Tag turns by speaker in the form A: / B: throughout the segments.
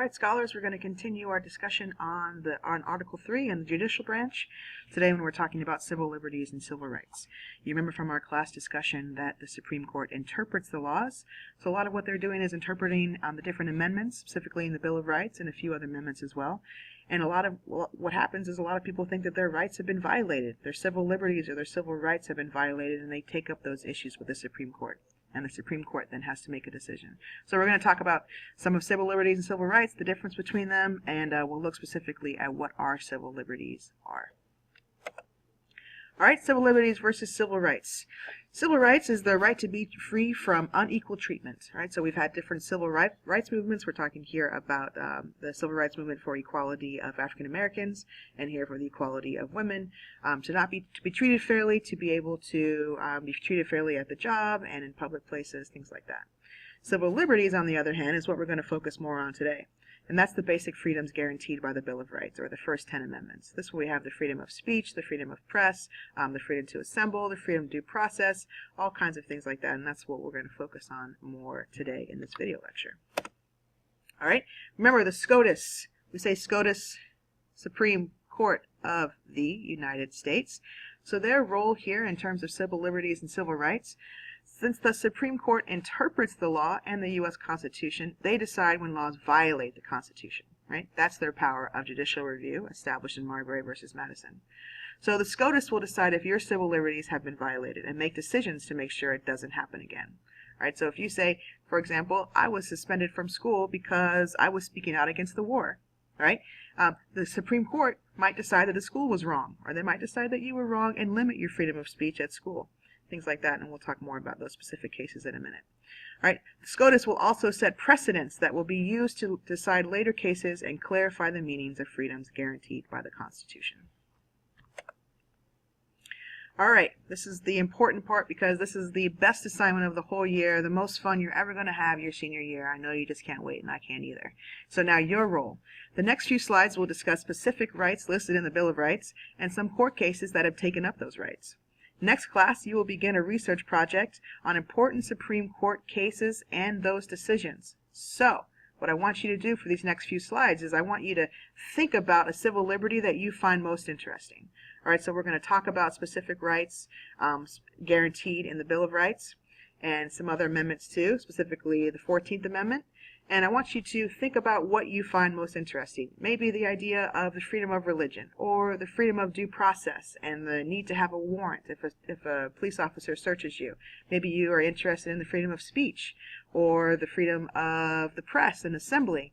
A: All right, scholars, we're going to continue our discussion on Article 3 and the judicial branch today when we're talking about civil liberties and civil rights. You remember from our class discussion that the Supreme Court interprets the laws. So a lot of what they're doing is interpreting the different amendments, specifically in the Bill of Rights and a few other amendments as well. And a lot of what happens is a lot of people think that their rights have been violated. Their civil liberties or their civil rights have been violated, and they take up those issues with the Supreme Court. And the Supreme Court then has to make a decision. So we're going to talk about some of civil liberties and civil rights, the difference between them, and we'll look specifically at what our civil liberties are. All right, civil liberties versus civil rights. Civil rights is the right to be free from unequal treatment. Right, so we've had different civil rights movements. We're talking here about the civil rights movement for equality of African Americans, and here for the equality of women, to be treated fairly, to be able to be treated fairly at the job and in public places, things like that. Civil liberties, on the other hand, is what we're going to focus more on today. And that's the basic freedoms guaranteed by the Bill of Rights, or the first 10 amendments. This is where we have the freedom of speech, the freedom of press, the freedom to assemble, the freedom of due process, all kinds of things like that. And that's what we're going to focus on more today in this video lecture. All right, remember the SCOTUS. We say SCOTUS, Supreme Court of the United States. So their role here in terms of civil liberties and civil rights, since the Supreme Court interprets the law and the U.S. Constitution, they decide when laws violate the Constitution, right? That's their power of judicial review established in Marbury versus Madison. So the SCOTUS will decide if your civil liberties have been violated and make decisions to make sure it doesn't happen again. All right, so if you say, for example, I was suspended from school because I was speaking out against the war, right? The Supreme Court might decide that the school was wrong, or they might decide that you were wrong and limit your freedom of speech at school. Things like that, and we'll talk more about those specific cases in a minute. All right, the SCOTUS will also set precedents that will be used to decide later cases and clarify the meanings of freedoms guaranteed by the Constitution. All right, this is the important part because this is the best assignment of the whole year, the most fun you're ever going to have your senior year. I know you just can't wait, and I can't either. So now your role. The next few slides will discuss specific rights listed in the Bill of Rights and some court cases that have taken up those rights. Next class, you will begin a research project on important Supreme Court cases and those decisions. So, what I want you to do for these next few slides is I want you to think about a civil liberty that you find most interesting. All right, so we're going to talk about specific rights guaranteed in the Bill of Rights and some other amendments too, specifically the 14th Amendment. And I want you to think about what you find most interesting. Maybe the idea of the freedom of religion, or the freedom of due process and the need to have a warrant if a police officer searches you. Maybe you are interested in the freedom of speech, or the freedom of the press and assembly.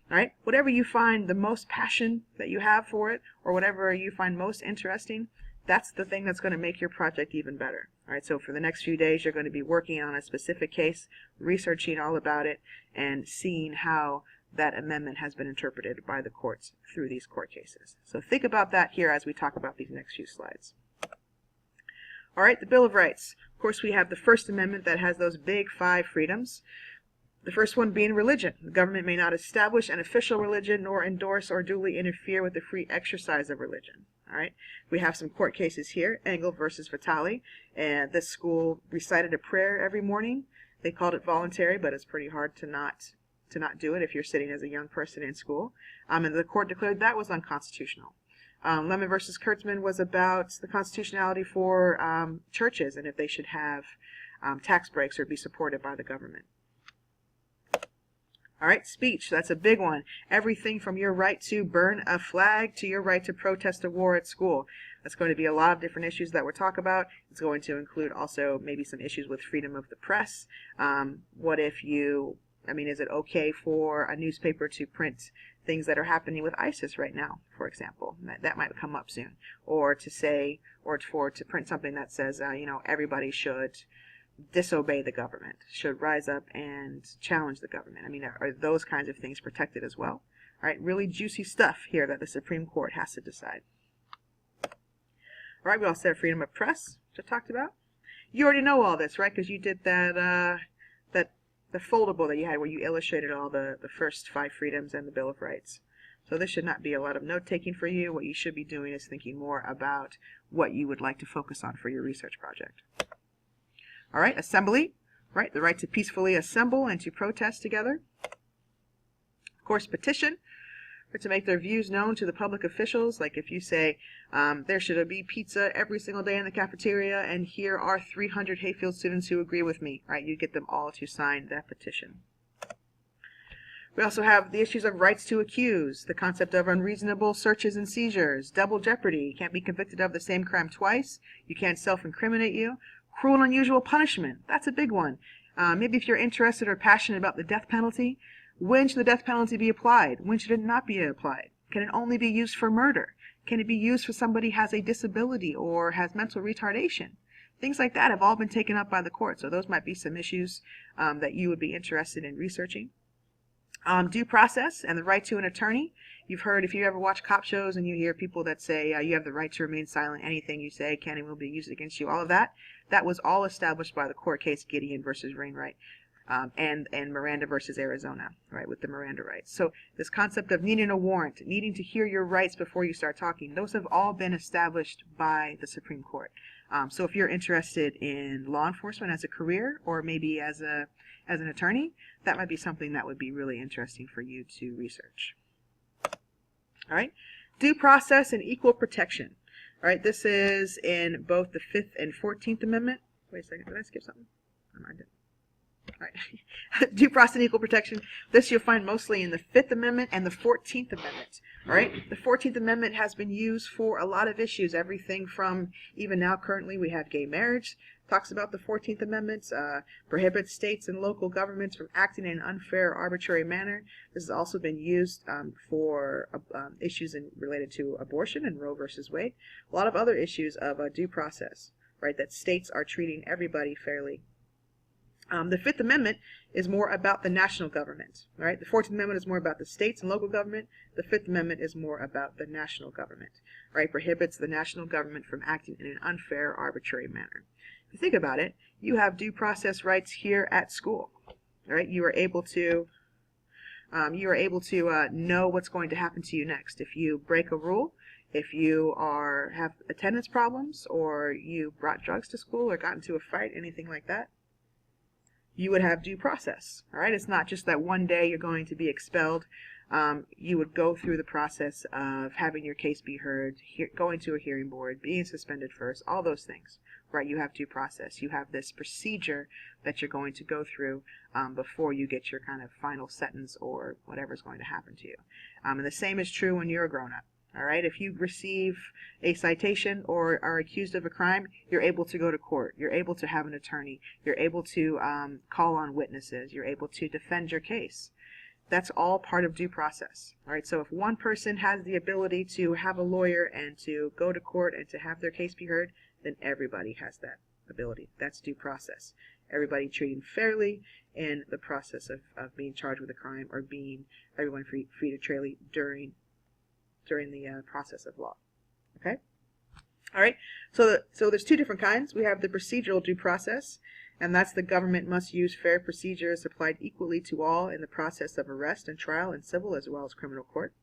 A: All right? Whatever you find the most passion that you have for it, or whatever you find most interesting, that's the thing that's going to make your project even better. All right, so for the next few days, you're going to be working on a specific case, researching all about it, and seeing how that amendment has been interpreted by the courts through these court cases. So think about that here as we talk about these next few slides. All right, the Bill of Rights. Of course, we have the First Amendment that has those big 5 freedoms. The first one being religion. The government may not establish an official religion nor endorse or duly interfere with the free exercise of religion. All right, we have some court cases here, Engel versus Vitale, and this school recited a prayer every morning. They called it voluntary, but it's pretty hard to not do it if you're sitting as a young person in school. And the court declared that was unconstitutional. Lemon versus Kurtzman was about the constitutionality for churches and if they should have tax breaks or be supported by the government. All right, speech, that's a big one. Everything from your right to burn a flag to your right to protest a war at school. That's going to be a lot of different issues that we'll talk about. It's going to include also maybe some issues with freedom of the press. What if is it okay for a newspaper to print things that are happening with ISIS right now, for example? That might come up soon. Or to print something that says, everybody should disobey the government, should rise up and challenge the government. Are those kinds of things protected as well? All right, really juicy stuff here that the Supreme Court has to decide. All right, we also have freedom of press, which I talked about. You already know all this, right? Because you did the foldable that you had where you illustrated all the first 5 freedoms and the Bill of Rights. So this should not be a lot of note-taking for you. What you should be doing is thinking more about what you would like to focus on for your research project. All right, assembly, right? The right to peacefully assemble and to protest together. Of course, petition, or to make their views known to the public officials. Like if you say there should be pizza every single day in the cafeteria, and here are 300 Hayfield students who agree with me, right? You get them all to sign that petition. We also have the issues of rights to accuse, the concept of unreasonable searches and seizures, double jeopardy. You can't be convicted of the same crime twice. You can't self-incriminate you. Cruel and unusual punishment. That's a big one. Maybe if you're interested or passionate about the death penalty, when should the death penalty be applied? When should it not be applied? Can it only be used for murder? Can it be used for somebody who has a disability or has mental retardation? Things like that have all been taken up by the court. So those might be some issues that you would be interested in researching. Due process and the right to an attorney. You've heard, if you ever watch cop shows and you hear people that say you have the right to remain silent, anything you say can and will be used against you, all of that, that was all established by the court case Gideon versus Wainwright, and Miranda versus Arizona, right, with the Miranda rights. So this concept of needing a warrant, needing to hear your rights before you start talking, those have all been established by the Supreme Court. So if you're interested in law enforcement as a career, or maybe as an attorney, that might be something that would be really interesting for you to research. All right, due process and equal protection. All right, this is in both the 5th and 14th Amendment. Wait a second, did I skip something? No, I didn't. All right. Due process and equal protection. This you'll find mostly in the 5th Amendment and the 14th Amendment. All right. The 14th Amendment has been used for a lot of issues. Everything from, even now currently we have gay marriage. Talks about the 14th Amendment. Prohibits states and local governments from acting in an unfair or arbitrary manner. This has also been used for issues related to abortion and Roe versus Wade. A lot of other issues of due process, right, that states are treating everybody fairly. The 5th Amendment is more about the national government, right? The 14th Amendment is more about the states and local government. The 5th Amendment is more about the national government, right? Prohibits the national government from acting in an unfair, arbitrary manner. If you think about it, you have due process rights here at school, right? You are able to know what's going to happen to you next. If you break a rule, if you have attendance problems, or you brought drugs to school or got into a fight, anything like that, you would have due process. All right, it's not just that one day you're going to be expelled. You would go through the process of having your case be heard, going to a hearing board, being suspended first, all those things. Right, you have due process. You have this procedure that you're going to go through before you get your kind of final sentence or whatever's going to happen to you. And the same is true when you're a grown-up. All right, if you receive a citation or are accused of a crime, you're able to go to court. You're able to have an attorney. You're able to call on witnesses. You're able to defend your case. That's all part of due process. All right, so if one person has the ability to have a lawyer and to go to court and to have their case be heard, then everybody has that ability. That's due process. Everybody treated fairly in the process of being charged with a crime, or being everyone free to trial during the process of law. Okay? All right, so there's two different kinds. We have the procedural due process, and that's the government must use fair procedures applied equally to all in the process of arrest and trial in civil as well as criminal court.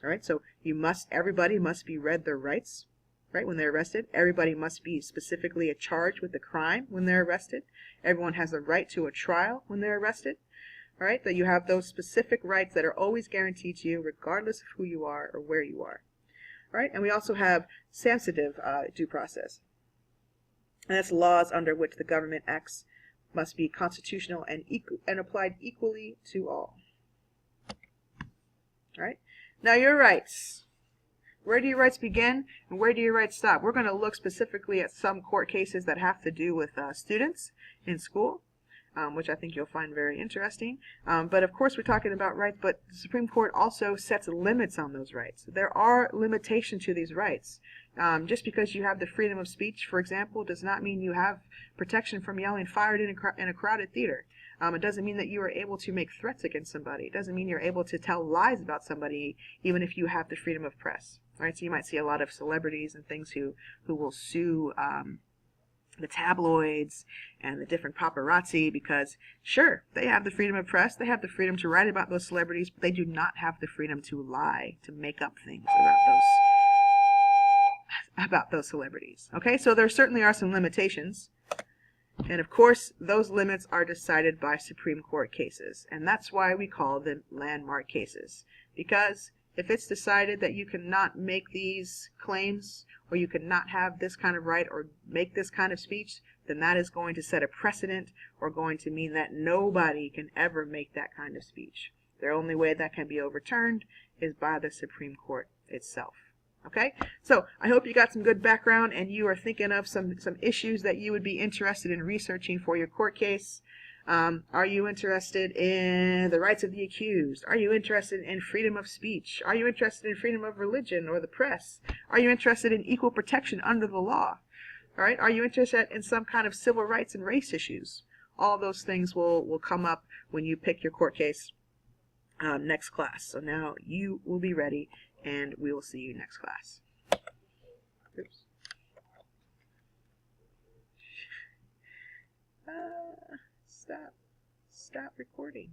A: All right, so everybody must be read their rights, right, when they're arrested. Everybody must be specifically charged with the crime when they're arrested. Everyone has the right to a trial when they're arrested. All right, that you have those specific rights that are always guaranteed to you regardless of who you are or where you are. All right, and we also have substantive due process. And that's laws under which the government acts must be constitutional and applied equally to all. All right, now your rights. Where do your rights begin and where do your rights stop? We're going to look specifically at some court cases that have to do with students in school, which I think you'll find very interesting. But of course we're talking about rights, but the Supreme Court also sets limits on those rights. There are limitations to these rights. Just because you have the freedom of speech, for example, does not mean you have protection from yelling fired in a crowded theater. It doesn't mean that you are able to make threats against somebody. It doesn't mean you're able to tell lies about somebody, even if you have the freedom of press. Right? So you might see a lot of celebrities and things who will sue the tabloids and the different paparazzi because, sure, they have the freedom of press, they have the freedom to write about those celebrities, but they do not have the freedom to lie, to make up things about those celebrities. Okay, so there certainly are some limitations. And of course, those limits are decided by Supreme Court cases. And that's why we call them landmark cases. Because if it's decided that you cannot make these claims, or you cannot have this kind of right, or make this kind of speech, then that is going to set a precedent, or going to mean that nobody can ever make that kind of speech. The only way that can be overturned is by the Supreme Court itself. Okay, so I hope you got some good background and you are thinking of some issues that you would be interested in researching for your court case. Are you interested in the rights of the accused? Are you interested in freedom of speech? Are you interested in freedom of religion or the press? Are you interested in equal protection under the law? All right, are you interested in some kind of civil rights and race issues? All those things will come up when you pick your court case next class. So now you will be ready, and we will see you next class. Oops. Stop recording.